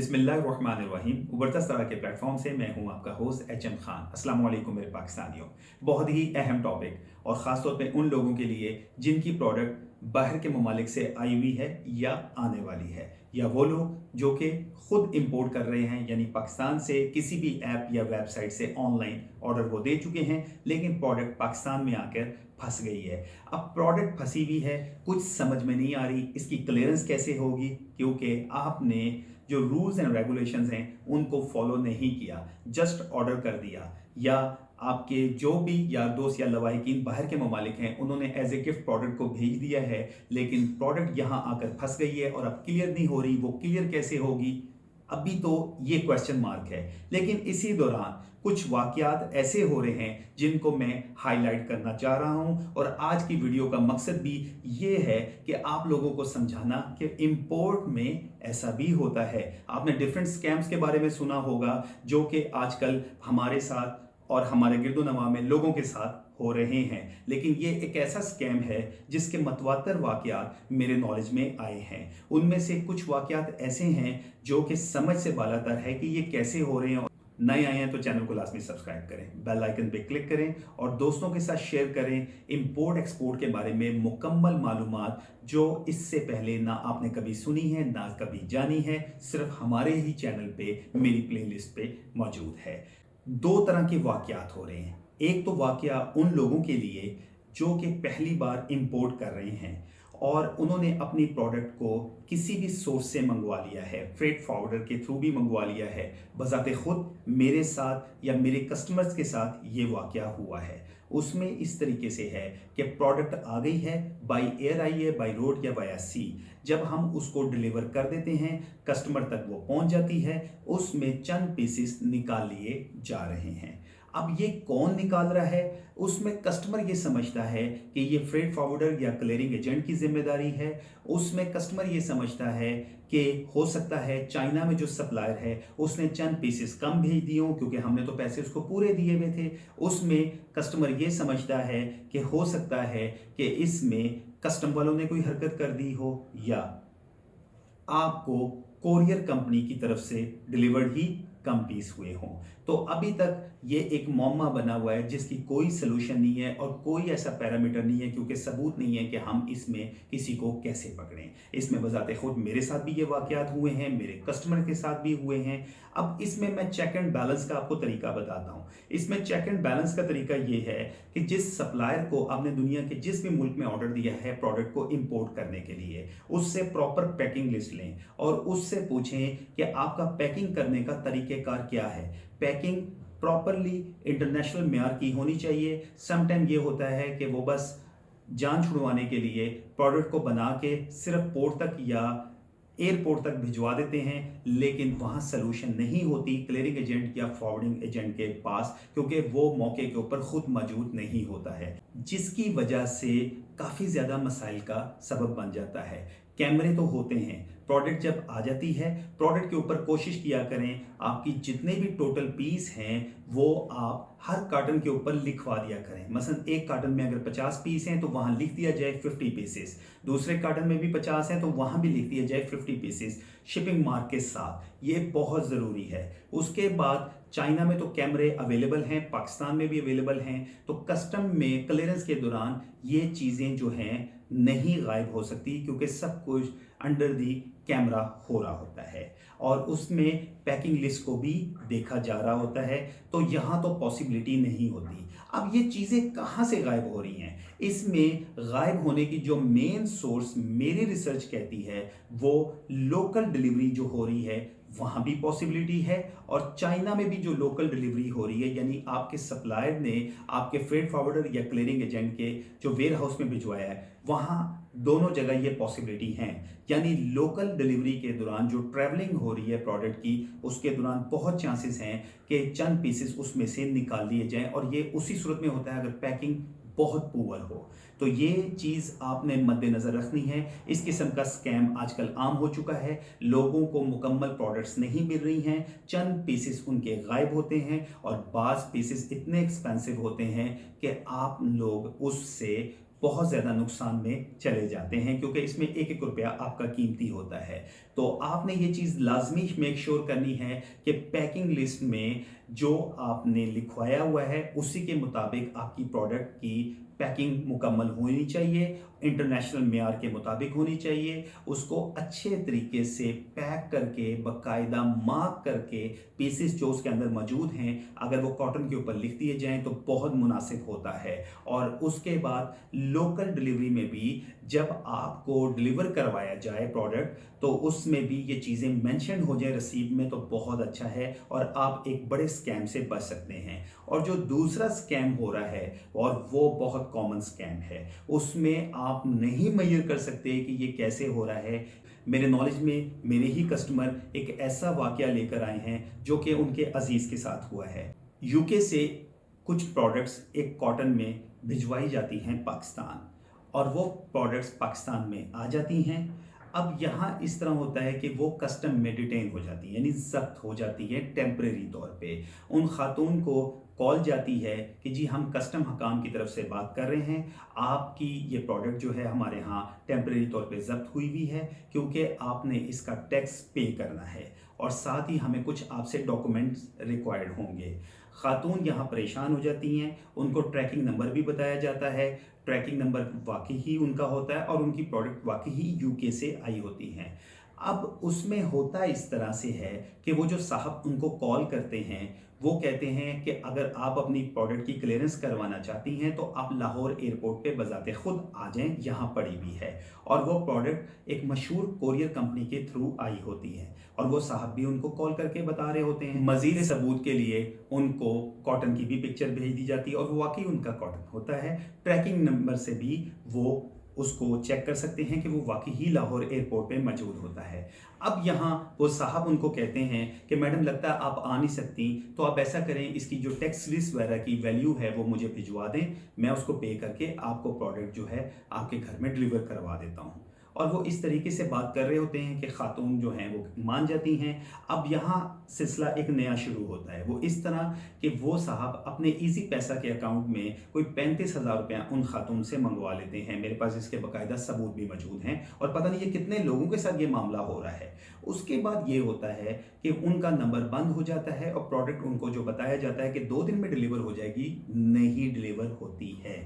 बिस्मिल्लाहिर्रहमानिर्रहीम। उबरता सरा के प्लेटफॉर्म से मैं हूं आपका होस्ट एच एम खान। अस्सलाम वालेकुम मेरे पाकिस्तानियों। बहुत ही अहम टॉपिक और ख़ास तौर पे उन लोगों के लिए जिनकी प्रोडक्ट बाहर के ममालिक से आई हुई है या आने वाली है, या वो लोग जो कि खुद इंपोर्ट कर रहे हैं, यानी पाकिस्तान से किसी भी ऐप या वेबसाइट से ऑनलाइन ऑर्डर वो दे चुके हैं लेकिन प्रोडक्ट पाकिस्तान में आकर फंस गई है। अब प्रोडक्ट फंसी हुई है, कुछ समझ में नहीं आ रही इसकी क्लियरेंस कैसे होगी, क्योंकि आपने जो रूल्स एंड रेगुलेशंस हैं उनको फॉलो नहीं किया, जस्ट ऑर्डर कर दिया, या आपके जो भी यार दोस्त या लवाहिकीन बाहर के ममालिक हैं उन्होंने एज ए गिफ्ट प्रोडक्ट को भेज दिया है, लेकिन प्रोडक्ट यहाँ आकर फंस गई है और अब क्लियर नहीं हो रही। वो क्लियर कैसे होगी, अभी तो ये क्वेश्चन मार्क है। लेकिन इसी दौरान कुछ वाकयात ऐसे हो रहे हैं जिनको मैं हाईलाइट करना चाह रहा हूं, और आज की वीडियो का मकसद भी ये है कि आप लोगों को समझाना कि इंपोर्ट में ऐसा भी होता है। आपने डिफरेंट स्कैम्स के बारे में सुना होगा जो कि आजकल हमारे साथ और हमारे गिरदोनवा में लोगों के साथ हो रहे हैं, लेकिन ये एक ऐसा स्कैम है जिसके मतवातर वाकयात मेरे नॉलेज में आए हैं। उनमें से कुछ वाकयात ऐसे हैं जो कि समझ से बालातर है कि ये कैसे हो रहे हैं। नए आए हैं तो चैनल को लाजमी सब्सक्राइब करें, बेल आइकन पे क्लिक करें और दोस्तों के साथ शेयर करें इंपोर्ट एक्सपोर्ट के बारे में मुकम्मल मालूमात जो इससे पहले ना आपने कभी सुनी है ना कभी जानी है, सिर्फ हमारे ही चैनल पे मेरी प्लेलिस्ट पे मौजूद है। दो तरह के वाकयात हो रहे हैं। एक तो वाकया उन लोगों के लिए जो कि पहली बार इंपोर्ट कर रहे हैं और उन्होंने अपनी प्रोडक्ट को किसी भी सोर्स से मंगवा लिया है, फ्रेट फॉरवर्डर के थ्रू भी मंगवा लिया है। बजाते खुद मेरे साथ या मेरे कस्टमर्स के साथ ये वाकया हुआ है। उसमें इस तरीके से है कि प्रोडक्ट आ गई है, बाय एयर आई है, बाय रोड या बाय सी। जब हम उसको डिलीवर कर देते हैं कस्टमर तक वो पहुंच जाती है, उसमें चंद पीसेस निकाल लिए जा रहे हैं। अब ये कौन निकाल रहा है, उसमें कस्टमर ये समझता है कि ये फ्रेट फॉरवर्डर या क्लियरिंग एजेंट की जिम्मेदारी है। उसमें कस्टमर ये समझता है कि हो सकता है चाइना में जो सप्लायर है उसने चंद पीसेस कम भेज दिए हों क्योंकि हमने तो पैसे उसको पूरे दिए हुए थे। उसमें कस्टमर ये समझता है कि हो सकता है कि इसमें कस्टम वालों ने कोई हरकत कर दी हो या आपको कोरियर कंपनी की तरफ से डिलीवर्ड ही कम पीस हुए हों। तो अभी तक ये एक मौमा बना हुआ है जिसकी कोई सलूशन नहीं है और कोई ऐसा पैरामीटर नहीं है, क्योंकि सबूत नहीं है कि हम इसमें किसी को कैसे पकड़ें। इसमें बजाते खुद मेरे साथ भी ये वाकयात हुए हैं, मेरे कस्टमर के साथ भी हुए हैं। अब इसमें मैं चेक एंड बैलेंस का आपको तरीका बताता हूँ। इसमें चेक एंड बैलेंस का तरीका ये है कि जिस सप्लायर को आपने दुनिया के जिस भी मुल्क में ऑर्डर दिया है प्रोडक्ट को इंपोर्ट करने के लिए, उससे प्रॉपर पैकिंग लिस्ट लें और उससे पूछें कि आपका पैकिंग करने का तरीकेकार क्या है। पैकिंग प्रॉपरली इंटरनेशनल मेयार की होनी चाहिए। समटाइम ये होता है कि वो बस जान छुड़वाने के लिए प्रोडक्ट को बना के सिर्फ पोर्ट तक या एयरपोर्ट तक भिजवा देते हैं, लेकिन वहाँ सलूशन नहीं होती क्लियरिंग एजेंट या फॉरवर्डिंग एजेंट के पास, क्योंकि वो मौके के ऊपर खुद मौजूद नहीं होता है, जिसकी वजह से काफ़ी ज़्यादा मसाइल का सबब बन जाता है। कैमरे तो होते हैं, प्रोडक्ट जब आ जाती है प्रोडक्ट के ऊपर कोशिश किया करें आपकी जितने भी टोटल पीस हैं वो आप हर कार्टन के ऊपर लिखवा दिया करें। मसलन एक कार्टन में अगर 50 पीस हैं तो वहाँ लिख दिया जाए 50 पीसेस, दूसरे कार्टन में भी 50 हैं तो वहाँ भी लिख दिया जाए 50 पीसेस शिपिंग मार्क के साथ। ये बहुत ज़रूरी है। उसके बाद चाइना में तो कैमरे अवेलेबल हैं, पाकिस्तान में भी अवेलेबल हैं, तो कस्टम में क्लियरेंस के दौरान ये चीज़ें जो हैं नहीं गायब हो सकती, क्योंकि सब कुछ अंडर दी कैमरा हो रहा होता है और उसमें पैकिंग लिस्ट को भी देखा जा रहा होता है। तो यहाँ तो पॉसिबिलिटी नहीं होती। अब ये चीज़ें कहाँ से गायब हो रही हैं? इसमें गायब होने की जो मेन सोर्स मेरी रिसर्च कहती है वो लोकल डिलीवरी जो हो रही है वहाँ भी पॉसिबिलिटी है, और चाइना में भी जो लोकल डिलीवरी हो रही है, यानी आपके सप्लायर ने आपके फ्रेट फॉरवर्डर या क्लियरिंग एजेंट के जो वेयर हाउस में भिजवाया है, वहाँ दोनों जगह ये पॉसिबिलिटी हैं। यानी लोकल डिलीवरी के दौरान जो ट्रैवलिंग हो रही है प्रोडक्ट की, उसके दौरान बहुत चांसेस हैं कि चंद पीसेस उसमें से निकाल लिए जाएं, और ये उसी सूरत में होता है अगर पैकिंग बहुत पुअर हो। तो ये चीज़ आपने मद्देनज़र रखनी है। इस किस्म का स्कैम आजकल आम हो चुका है। लोगों को मुकम्मल प्रोडक्ट्स नहीं मिल रही हैं, चंद पीसेस उनके गायब होते हैं और बाज़ पीसेस इतने एक्सपेंसिव होते हैं कि आप लोग उससे बहुत ज़्यादा नुकसान में चले जाते हैं, क्योंकि इसमें एक एक रुपया आपका कीमती होता है। तो आपने ये चीज़ लाजमी मेक श्योर करनी है कि पैकिंग लिस्ट में जो आपने लिखवाया हुआ है उसी के मुताबिक आपकी प्रोडक्ट की पैकिंग मुकम्मल होनी चाहिए, इंटरनेशनल मेयार के मुताबिक होनी चाहिए। उसको अच्छे तरीके से पैक करके बाकायदा मार्क करके पीसेस जो उसके अंदर मौजूद हैं अगर वो कॉटन के ऊपर लिख दिए जाएं तो बहुत मुनासिब होता है। और उसके बाद लोकल डिलीवरी में भी जब आपको डिलीवर करवाया जाए प्रोडक्ट तो उसमें भी ये चीज़ें मेंशन हो जाए रसीद में तो बहुत अच्छा है और आप एक बड़े स्कैम से बच सकते हैं। और जो दूसरा स्कैम हो रहा है और वो बहुत कॉमन स्कैम है, उसमें आप नहीं मेजर कर सकते कि ये कैसे हो रहा है। मेरे नॉलेज में मेरे ही कस्टमर एक ऐसा वाकया लेकर आए हैं जो कि उनके अजीज़ के साथ हुआ है। यूके से कुछ प्रोडक्ट्स एक कॉटन में भिजवाई जाती हैं पाकिस्तान और वो प्रोडक्ट्स पाकिस्तान में आ जाती हैं। अब यहाँ इस तरह होता है कि वो कस्टम में डिटेन हो जाती है यानी जब्त हो जाती है टेम्परेरी तौर पे। उन खातून को कॉल जाती है कि जी हम कस्टम हकाम की तरफ से बात कर रहे हैं, आपकी ये प्रोडक्ट जो है हमारे यहाँ टेम्परेरी तौर पे जब्त हुई हुई है क्योंकि आपने इसका टैक्स पे करना है और साथ ही हमें कुछ आपसे डॉक्यूमेंट्स रिक्वायर्ड होंगे। खातून यहाँ परेशान हो जाती हैं, उनको ट्रैकिंग नंबर भी बताया जाता है, ट्रैकिंग नंबर वाकई ही उनका होता है और उनकी प्रोडक्ट वाकई ही यूके से आई होती हैं। अब उसमें होता इस तरह से है कि वो जो साहब उनको कॉल करते हैं वो कहते हैं कि अगर आप अपनी प्रोडक्ट की क्लियरेंस करवाना चाहती हैं तो आप लाहौर एयरपोर्ट पे बजाते खुद आ जाएं, यहाँ पड़ी हुई है। और वो प्रोडक्ट एक मशहूर कोरियर कंपनी के थ्रू आई होती है और वो साहब भी उनको कॉल करके बता रहे होते हैं। मजीद सबूत के लिए उनको कॉटन की भी पिक्चर भेज दी जाती है और वो वाकई उनका कॉटन होता है। ट्रैकिंग नंबर से भी वो उसको चेक कर सकते हैं कि वो वाकई ही लाहौर एयरपोर्ट पे मौजूद होता है। अब यहाँ वो साहब उनको कहते हैं कि मैडम लगता है आप आ नहीं सकती, तो आप ऐसा करें इसकी जो टैक्स लिस्ट वगैरह की वैल्यू है वो मुझे भिजवा दें, मैं उसको पे करके आपको प्रोडक्ट जो है आपके घर में डिलीवर करवा देता हूँ। और वो इस तरीके से बात कर रहे होते हैं कि खातून जो हैं वो मान जाती हैं। अब यहाँ सिलसिला एक नया शुरू होता है, वो इस तरह कि वो साहब अपने इजी पैसा के अकाउंट में कोई 35,000 रुपया उन खातून से मंगवा लेते हैं। मेरे पास इसके बाकायदा सबूत भी मौजूद हैं और पता नहीं ये कितने लोगों के साथ ये मामला हो रहा है। उसके बाद ये होता है कि उनका नंबर बंद हो जाता है और प्रोडक्ट उनको जो बताया जाता है कि 2 दिन में डिलीवर हो जाएगी, नहीं डिलीवर होती है।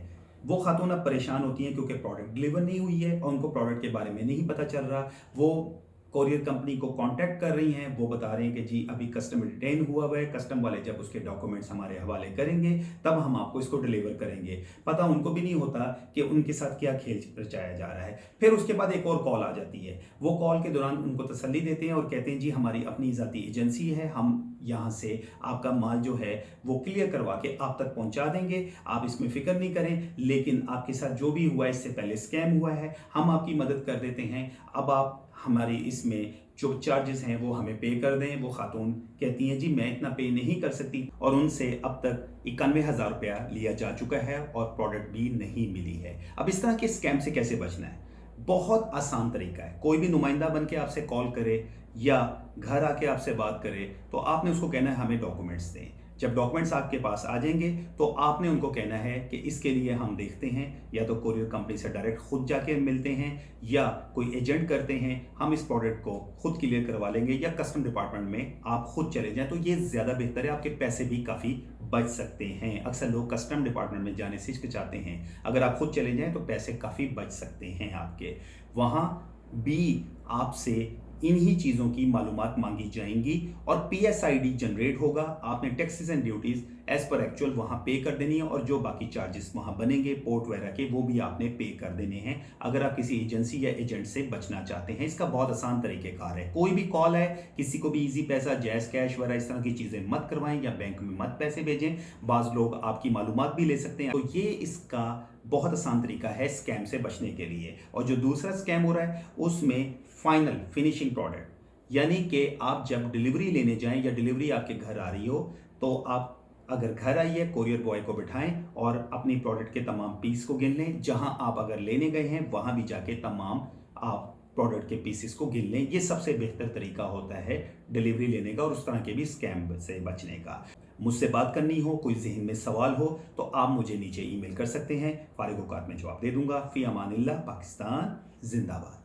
वो खातून अब परेशान होती हैं क्योंकि प्रोडक्ट डिलीवर नहीं हुई है और उनको प्रोडक्ट के बारे में नहीं पता चल रहा। वो कोरियर कंपनी को कांटेक्ट कर रही हैं, वो बता रहे हैं कि जी अभी कस्टमर डिटेन हुआ है, कस्टम वाले जब उसके डॉक्यूमेंट्स हमारे हवाले करेंगे तब हम आपको इसको डिलीवर करेंगे। पता उनको भी नहीं होता कि उनके साथ क्या खेल रचाया जा रहा है। फिर उसके बाद एक और कॉल आ जाती है, वो कॉल के दौरान उनको तसल्ली देते हैं और कहते हैं जी हमारी अपनी ज़ाती एजेंसी है, हम यहाँ से आपका माल जो है वो क्लियर करवा के आप तक पहुँचा देंगे, आप इसमें फ़िक्र नहीं करें, लेकिन आपके साथ जो भी हुआ इससे पहले स्कैम हुआ है, हम आपकी मदद कर देते हैं, अब आप हमारी इसमें जो चार्जेस हैं वो हमें पे कर दें। वो खातून कहती हैं जी मैं इतना पे नहीं कर सकती और उनसे अब तक 91,000 रुपया लिया जा चुका है और प्रोडक्ट भी नहीं मिली है। अब इस तरह के स्कैम से कैसे बचना है? बहुत आसान तरीका है। कोई भी नुमाइंदा बन के आपसे कॉल करे या घर आके आपसे बात करे तो आपने उसको कहना है हमें डॉक्यूमेंट्स दें। जब डॉक्यूमेंट्स आपके पास आ जाएंगे तो आपने उनको कहना है कि इसके लिए हम देखते हैं, या तो कोरियर कंपनी से डायरेक्ट खुद जाके मिलते हैं या कोई एजेंट करते हैं, हम इस प्रोडक्ट को खुद क्लियर करवा लेंगे, या कस्टम डिपार्टमेंट में आप खुद चले जाएं तो ये ज़्यादा बेहतर है, आपके पैसे भी काफ़ी बच सकते हैं। अक्सर लोग कस्टम डिपार्टमेंट में जाने से हिचकिचाते हैं, अगर आप खुद चले जाएं तो पैसे काफ़ी बच सकते हैं आपके। वहाँ भी आपसे इन्हीं चीज़ों की मालूमात मांगी जाएंगी और PSID जनरेट होगा। आपने taxes and duties as per actual वहाँ पे कर देनी है और जो बाकी चार्जेस वहाँ बनेंगे पोर्ट वगैरह के वो भी आपने पे कर देने हैं अगर आप किसी एजेंसी या एजेंट से बचना चाहते हैं। इसका बहुत आसान तरीक़ेकार है। कोई भी कॉल है, किसी को भी इजी पैसा, जैज़ कैश वगैरह इस तरह की चीज़ें मत करवाएं या बैंक में मत पैसे भेजें। बाज़ लोग आपकी मालूमात भी ले सकते हैं। तो ये इसका बहुत आसान तरीका है स्कैम से बचने के लिए। और जो दूसरा स्कैम हो रहा है उसमें फाइनल फिनिशिंग प्रोडक्ट, यानी कि आप जब डिलीवरी लेने जाएं या डिलीवरी आपके घर आ रही हो तो आप अगर घर आइए कोरियर बॉय को बिठाएं और अपनी प्रोडक्ट के तमाम पीस को गिन लें। जहां आप अगर लेने गए हैं वहां भी जाके तमाम आप प्रोडक्ट के पीसेस को गिन लें। ये सबसे बेहतर तरीका होता है डिलीवरी लेने का और उस तरह के भी स्कैम से बचने का। मुझसे बात करनी हो, कोई जहन में सवाल हो तो आप मुझे नीचे ईमेल कर सकते हैं, फारिग औकात में जवाब दे दूंगा। फी अमानिल्लाह, पाकिस्तान जिंदाबाद।